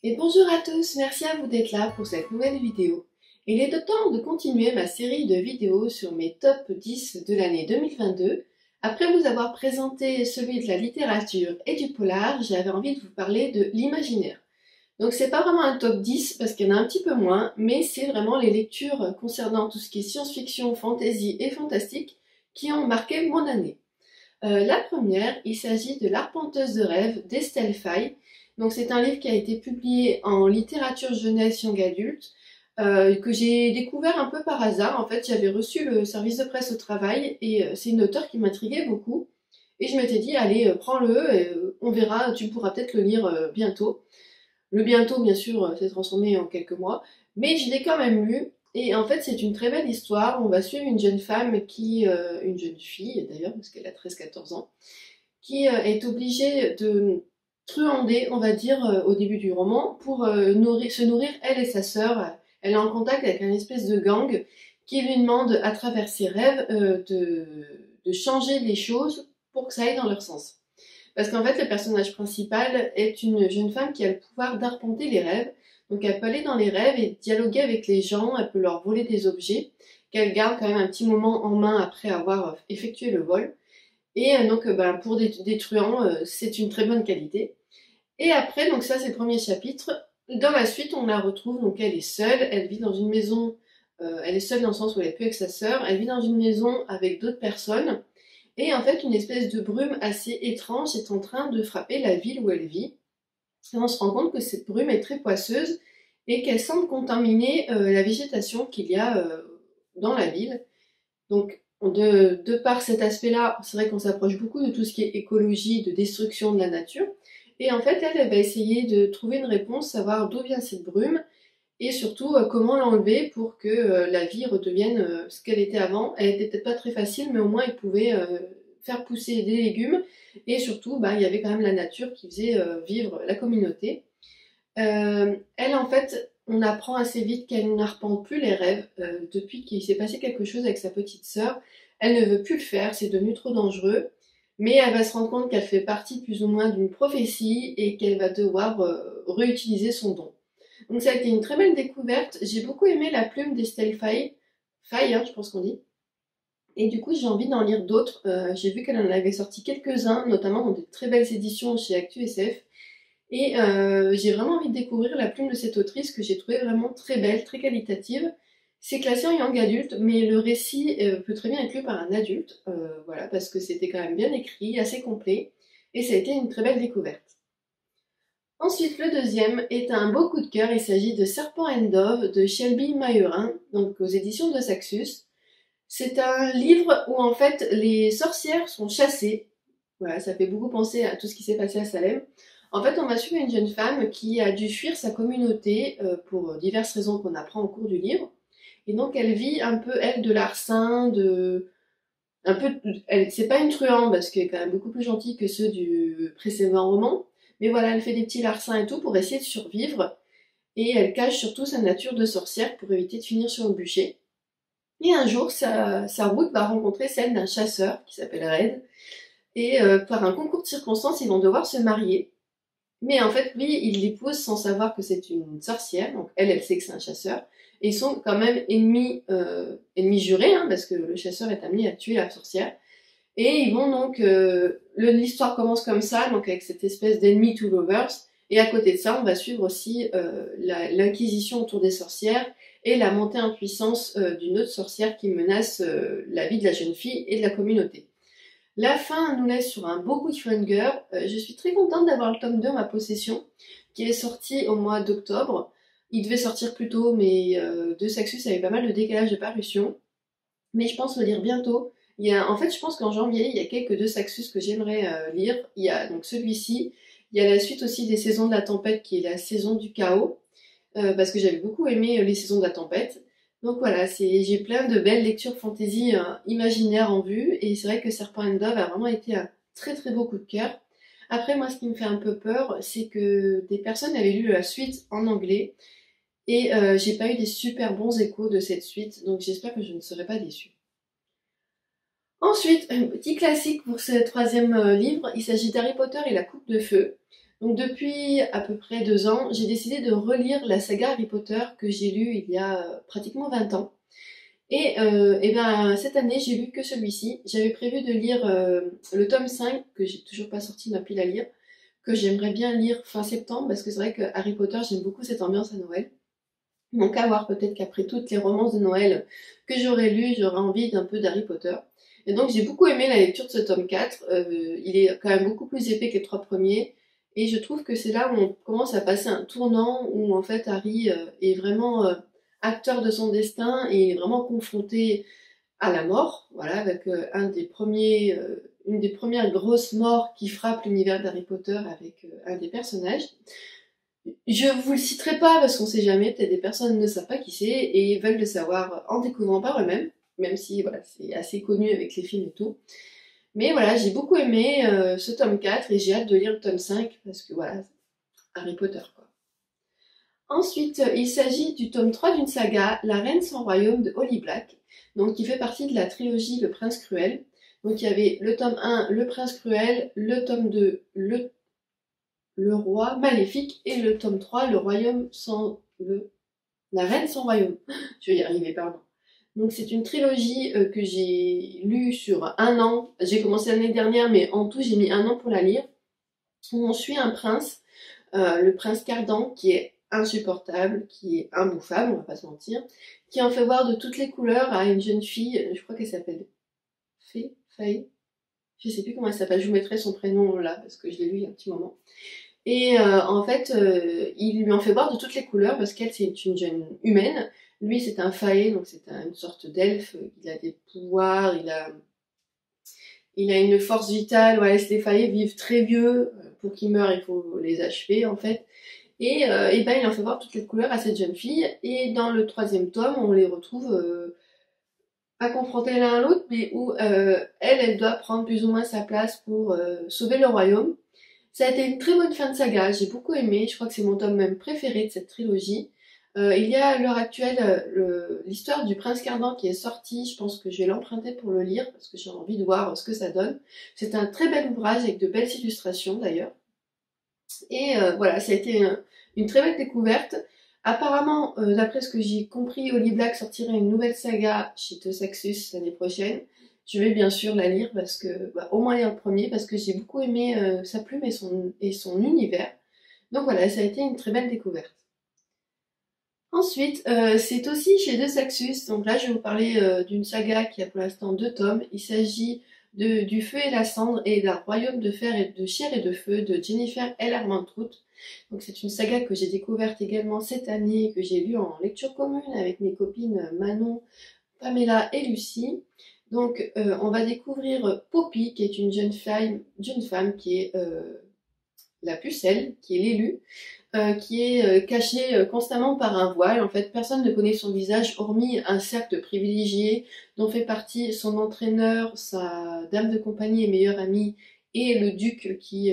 Et bonjour à tous, merci à vous d'être là pour cette nouvelle vidéo. Il est temps de continuer ma série de vidéos sur mes top 10 de l'année 2022. Après vous avoir présenté celui de la littérature et du polar, j'avais envie de vous parler de l'imaginaire. Donc c'est pas vraiment un top 10 parce qu'il y en a un petit peu moins, mais c'est vraiment les lectures concernant tout ce qui est science-fiction, fantasy et fantastique qui ont marqué mon année. La première, il s'agit de L'Arpenteuse de rêve d'Estelle Faye. Donc c'est un livre qui a été publié en littérature jeunesse young adulte, que j'ai découvert un peu par hasard. En fait, j'avais reçu le service de presse au travail et c'est une auteure qui m'intriguait beaucoup. Et je m'étais dit, allez, prends-le, et, on verra, tu pourras peut-être le lire bientôt. Le bientôt, bien sûr, s'est transformé en quelques mois, mais je l'ai quand même lu. Et en fait, c'est une très belle histoire. On va suivre une jeune femme une jeune fille d'ailleurs, parce qu'elle a 13-14 ans, qui est obligée de truander, on va dire, au début du roman, pour se nourrir, elle et sa sœur. Elle est en contact avec un espèce de gang qui lui demande, à travers ses rêves, de changer les choses pour que ça aille dans leur sens. Parce qu'en fait, le personnage principal est une jeune femme qui a le pouvoir d'arpenter les rêves. Donc elle peut aller dans les rêves et dialoguer avec les gens, elle peut leur voler des objets, qu'elle garde quand même un petit moment en main après avoir effectué le vol. Et pour des truands, c'est une très bonne qualité. Et après, donc ça c'est le premier chapitre. Dans la suite, on la retrouve, donc elle est seule, elle vit dans une maison, elle est seule dans le sens où elle est plus avec sa sœur, elle vit dans une maison avec d'autres personnes. Et en fait, une espèce de brume assez étrange est en train de frapper la ville où elle vit. Et on se rend compte que cette brume est très poisseuse et qu'elle semble contaminer la végétation qu'il y a dans la ville. Donc, de par cet aspect-là, c'est vrai qu'on s'approche beaucoup de tout ce qui est écologie, de destruction de la nature. Et en fait, elle va essayer de trouver une réponse, savoir d'où vient cette brume et surtout comment l'enlever pour que la vie redevienne ce qu'elle était avant. Elle était peut-être pas très facile, mais au moins elle pouvait faire pousser des légumes et surtout il y avait quand même la nature qui faisait vivre la communauté. Elle en fait, on apprend assez vite qu'elle n'arpente plus les rêves depuis qu'il s'est passé quelque chose avec sa petite sœur. Elle ne veut plus le faire, c'est devenu trop dangereux. Mais elle va se rendre compte qu'elle fait partie plus ou moins d'une prophétie et qu'elle va devoir réutiliser son don. Donc ça a été une très belle découverte. J'ai beaucoup aimé la plume d'Estelle Faye, Faye, je pense qu'on dit. Et du coup, j'ai envie d'en lire d'autres. J'ai vu qu'elle en avait sorti quelques-uns, notamment dans des très belles éditions chez ActuSF. Et j'ai vraiment envie de découvrir la plume de cette autrice que j'ai trouvée vraiment très belle, très qualitative. C'est classé en young adulte, mais le récit peut très bien être lu par un adulte, voilà, parce que c'était quand même bien écrit, assez complet, et ça a été une très belle découverte. Ensuite, le deuxième est un beau coup de cœur. Il s'agit de Serpent and Dove de Shelby Mayerin, donc aux éditions de Saxus. C'est un livre où en fait les sorcières sont chassées. Voilà, ça fait beaucoup penser à tout ce qui s'est passé à Salem. En fait, on va suivre une jeune femme qui a dû fuir sa communauté pour diverses raisons qu'on apprend au cours du livre. Et donc elle vit un peu, elle, de larcin, un peu, c'est pas une truande parce qu'elle est quand même beaucoup plus gentille que ceux du précédent roman. Mais voilà, elle fait des petits larcins et tout pour essayer de survivre. Et elle cache surtout sa nature de sorcière pour éviter de finir sur le bûcher. Et un jour, sa route va rencontrer celle d'un chasseur qui s'appelle Red. Et par un concours de circonstances, ils vont devoir se marier. Mais en fait, lui, il l'épouse sans savoir que c'est une sorcière. Donc elle sait que c'est un chasseur. Et ils sont quand même ennemis jurés, parce que le chasseur est amené à tuer la sorcière. Et ils vont donc, l'histoire commence comme ça, donc avec cette espèce d'ennemi to lovers. Et à côté de ça, on va suivre aussi l'inquisition autour des sorcières et la montée en puissance d'une autre sorcière qui menace la vie de la jeune fille et de la communauté. La fin nous laisse sur un beau cliffhanger. Je suis très contente d'avoir le tome 2 en ma possession, qui est sorti au mois d'octobre. Il devait sortir plus tôt, mais de Saxus avait pas mal de décalage de parution. Mais je pense le lire bientôt. En fait, je pense qu'en janvier, il y a quelques deux Saxus que j'aimerais lire. Il y a donc celui-ci. Il y a la suite aussi des Saisons de la Tempête, qui est la saison du chaos, parce que j'avais beaucoup aimé les Saisons de la Tempête. Donc voilà, j'ai plein de belles lectures fantasy imaginaires en vue, et c'est vrai que Serpent and Dove a vraiment été un très très beau coup de cœur. Après, moi, ce qui me fait un peu peur, c'est que des personnes avaient lu la suite en anglais, et j'ai pas eu des super bons échos de cette suite, donc j'espère que je ne serai pas déçue. Ensuite, un petit classique pour ce troisième livre, il s'agit d'Harry Potter et la Coupe de Feu. Donc depuis à peu près 2 ans, j'ai décidé de relire la saga Harry Potter que j'ai lue il y a pratiquement 20 ans. Et ben cette année j'ai lu que celui-ci. J'avais prévu de lire le tome 5 que j'ai toujours pas sorti de ma pile à lire, que j'aimerais bien lire fin septembre parce que c'est vrai que Harry Potter j'aime beaucoup cette ambiance à Noël. Donc à voir, peut-être qu'après toutes les romances de Noël que j'aurais lues, j'aurais envie d'un peu d'Harry Potter. Et donc j'ai beaucoup aimé la lecture de ce tome 4. Il est quand même beaucoup plus épais que les 3 premiers. Et je trouve que c'est là où on commence à passer un tournant où en fait Harry est vraiment acteur de son destin et il est vraiment confronté à la mort. Voilà, avec une des premières grosses morts qui frappe l'univers d'Harry Potter avec un des personnages. Je vous le citerai pas parce qu'on sait jamais, peut-être des personnes ne savent pas qui c'est et veulent le savoir en découvrant par eux-mêmes, même si voilà, c'est assez connu avec les films et tout. Mais voilà, j'ai beaucoup aimé ce tome 4 et j'ai hâte de lire le tome 5 parce que voilà, Harry Potter quoi. Ensuite, il s'agit du tome 3 d'une saga, La Reine sans royaume de Holly Black, donc qui fait partie de la trilogie Le Prince Cruel. Donc il y avait le tome 1, Le Prince Cruel, le tome 2, le roi maléfique et le tome 3, la reine sans royaume. Je vais y arriver, pardon. Donc c'est une trilogie que j'ai lue sur 1 an. J'ai commencé l'année dernière, mais en tout j'ai mis 1 an pour la lire. Où on suit un prince, le prince Cardan, qui est insupportable, qui est imbouffable, on va pas se mentir, qui en fait voir de toutes les couleurs à une jeune fille, je crois qu'elle s'appelle Faye, je sais plus comment elle s'appelle, je vous mettrai son prénom là, parce que je l'ai lu il y a un petit moment. Et en fait, il lui en fait voir de toutes les couleurs parce qu'elle, c'est une jeune humaine. Lui, c'est un faé, donc c'est une sorte d'elfe. Il a des pouvoirs, il a une force vitale. Ouais, les faés vivent très vieux. Pour qu'ils meurent, il faut les achever, en fait. Et ben, il en fait voir toutes les couleurs à cette jeune fille. Et dans le 3e tome, on les retrouve pas confrontés l'un à l'autre, mais où elle doit prendre plus ou moins sa place pour sauver le royaume. Ça a été une très bonne fin de saga, j'ai beaucoup aimé, je crois que c'est mon tome même préféré de cette trilogie. Il y a à l'heure actuelle l'histoire du prince Cardan qui est sortie, je pense que je vais l'emprunter pour le lire parce que j'ai envie de voir ce que ça donne. C'est un très bel ouvrage avec de belles illustrations d'ailleurs. Et voilà, ça a été une très belle découverte. Apparemment, d'après ce que j'ai compris, Holly Black sortirait une nouvelle saga chez Saxus l'année prochaine. Je vais bien sûr la lire parce que, au moins lire le premier, parce que j'ai beaucoup aimé sa plume et son univers. Donc voilà, ça a été une très belle découverte. Ensuite, c'est aussi chez De Saxus, donc là je vais vous parler d'une saga qui a pour l'instant 2 tomes. Il s'agit du Feu et la Cendre et d'un Royaume de fer et de chair et de feu de Jennifer L. Armentrout. Donc c'est une saga que j'ai découverte également cette année, que j'ai lue en lecture commune avec mes copines Manon, Pamela et Lucie. Donc on va découvrir Poppy, qui est une jeune femme qui est la pucelle, qui est l'élu, qui est cachée constamment par un voile. En fait, personne ne connaît son visage, hormis un cercle privilégié dont fait partie son entraîneur, sa dame de compagnie et meilleure amie, et le duc qui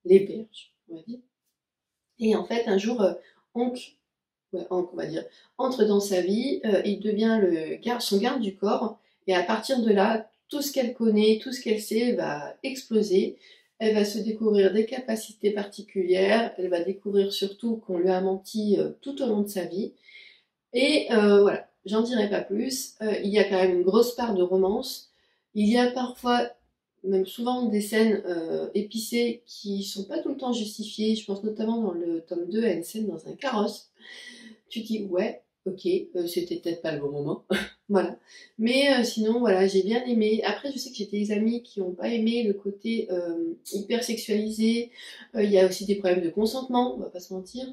l'héberge, on va dire. Et en fait, un jour, Hank, on va dire, entre dans sa vie, il devient son garde du corps, et à partir de là, tout ce qu'elle connaît, tout ce qu'elle sait va exploser. Elle va se découvrir des capacités particulières, elle va découvrir surtout qu'on lui a menti tout au long de sa vie. Et voilà, j'en dirai pas plus. Il y a quand même une grosse part de romance. Il y a parfois, même souvent, des scènes épicées qui sont pas tout le temps justifiées. Je pense notamment dans le tome 2 à une scène dans un carrosse. Tu dis ouais, ok, c'était peut-être pas le bon moment. Voilà. Mais sinon, voilà, j'ai bien aimé. Après, je sais que j'ai des amis qui n'ont pas aimé le côté hyper sexualisé. Il y a aussi des problèmes de consentement, on va pas se mentir.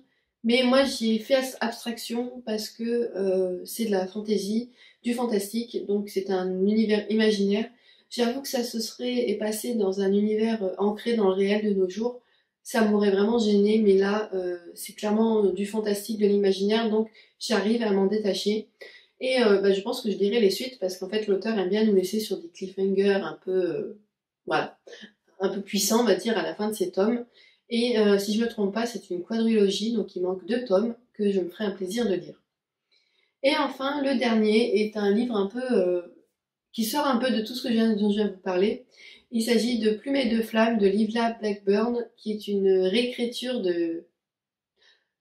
Mais moi, j'ai fait abstraction parce que c'est de la fantaisie, du fantastique, donc c'est un univers imaginaire. J'avoue que ça se serait passé dans un univers ancré dans le réel de nos jours. Ça m'aurait vraiment gêné, mais là, c'est clairement du fantastique, de l'imaginaire, donc j'arrive à m'en détacher. Et je pense que je dirai les suites parce qu'en fait l'auteur aime bien nous laisser sur des cliffhangers un peu, voilà, un peu puissants on va dire à la fin de ses tomes. Et si je me trompe pas, c'est une quadrilogie, donc il manque 2 tomes que je me ferai un plaisir de lire. Et enfin, le dernier est un livre un peu qui sort un peu de tout ce dont je viens de vous parler. Il s'agit de Plume et de Flamme de Livia Blackburn, qui est une réécriture de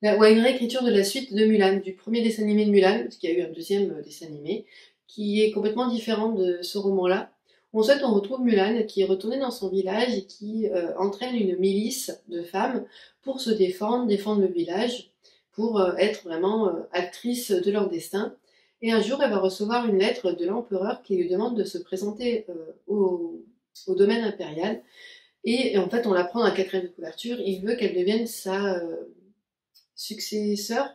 la suite de Mulan, du premier dessin animé de Mulan, parce qu'il y a eu un deuxième dessin animé, qui est complètement différent de ce roman-là. Ensuite, on retrouve Mulan qui est retournée dans son village et qui entraîne une milice de femmes pour se défendre le village, pour être vraiment actrice de leur destin. Et un jour, elle va recevoir une lettre de l'empereur qui lui demande de se présenter au domaine impérial. Et en fait, on l'apprend dans la 4e couverture, il veut qu'elle devienne sa successeur,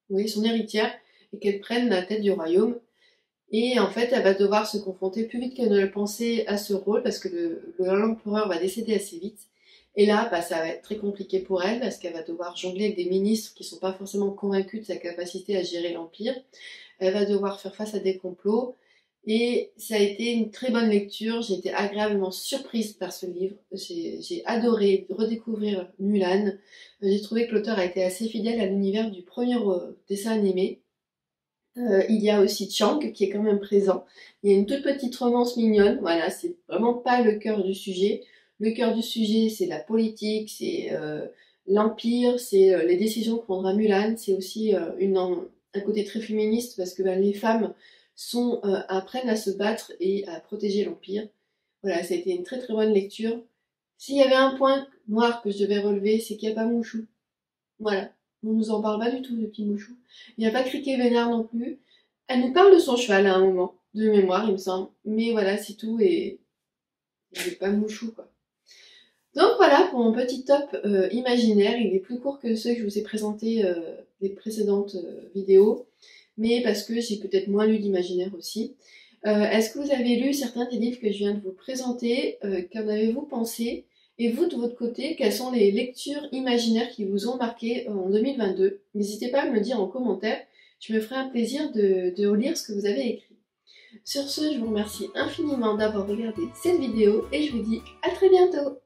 oui, son héritière, et qu'elle prenne la tête du royaume. Et en fait, elle va devoir se confronter plus vite qu'elle ne le pensait à ce rôle, parce que l'empereur va décéder assez vite. Et là, ça va être très compliqué pour elle, parce qu'elle va devoir jongler avec des ministres qui ne sont pas forcément convaincus de sa capacité à gérer l'Empire. Elle va devoir faire face à des complots. Et ça a été une très bonne lecture, j'ai été agréablement surprise par ce livre, j'ai adoré redécouvrir Mulan, j'ai trouvé que l'auteur a été assez fidèle à l'univers du premier dessin animé. Il y a aussi Chang qui est quand même présent, il y a une toute petite romance mignonne, voilà, c'est vraiment pas le cœur du sujet. Le cœur du sujet c'est la politique, c'est l'Empire, c'est les décisions que prendra Mulan, c'est aussi un côté très féministe parce que les femmes apprennent à se battre et à protéger l'Empire. Voilà, ça a été une très très bonne lecture. S'il y avait un point noir que je devais relever, c'est qu'il n'y a pas Mouchou. Voilà, on nous en parle pas du tout de petit Mouchou. Il n'y a pas Criquet Vénard non plus. Elle nous parle de son cheval à un moment, de mémoire il me semble. Mais voilà, c'est tout et il n'y a pas Mouchou quoi. Donc voilà pour mon petit top imaginaire. Il est plus court que ceux que je vous ai présentés les précédentes vidéos. Mais parce que j'ai peut-être moins lu d'imaginaire aussi. Est-ce que vous avez lu certains des livres que je viens de vous présenter? Qu'en avez-vous pensé? Et vous, de votre côté, quelles sont les lectures imaginaires qui vous ont marqué en 2022? N'hésitez pas à me le dire en commentaire, je me ferai un plaisir de relire ce que vous avez écrit. Sur ce, je vous remercie infiniment d'avoir regardé cette vidéo et je vous dis à très bientôt!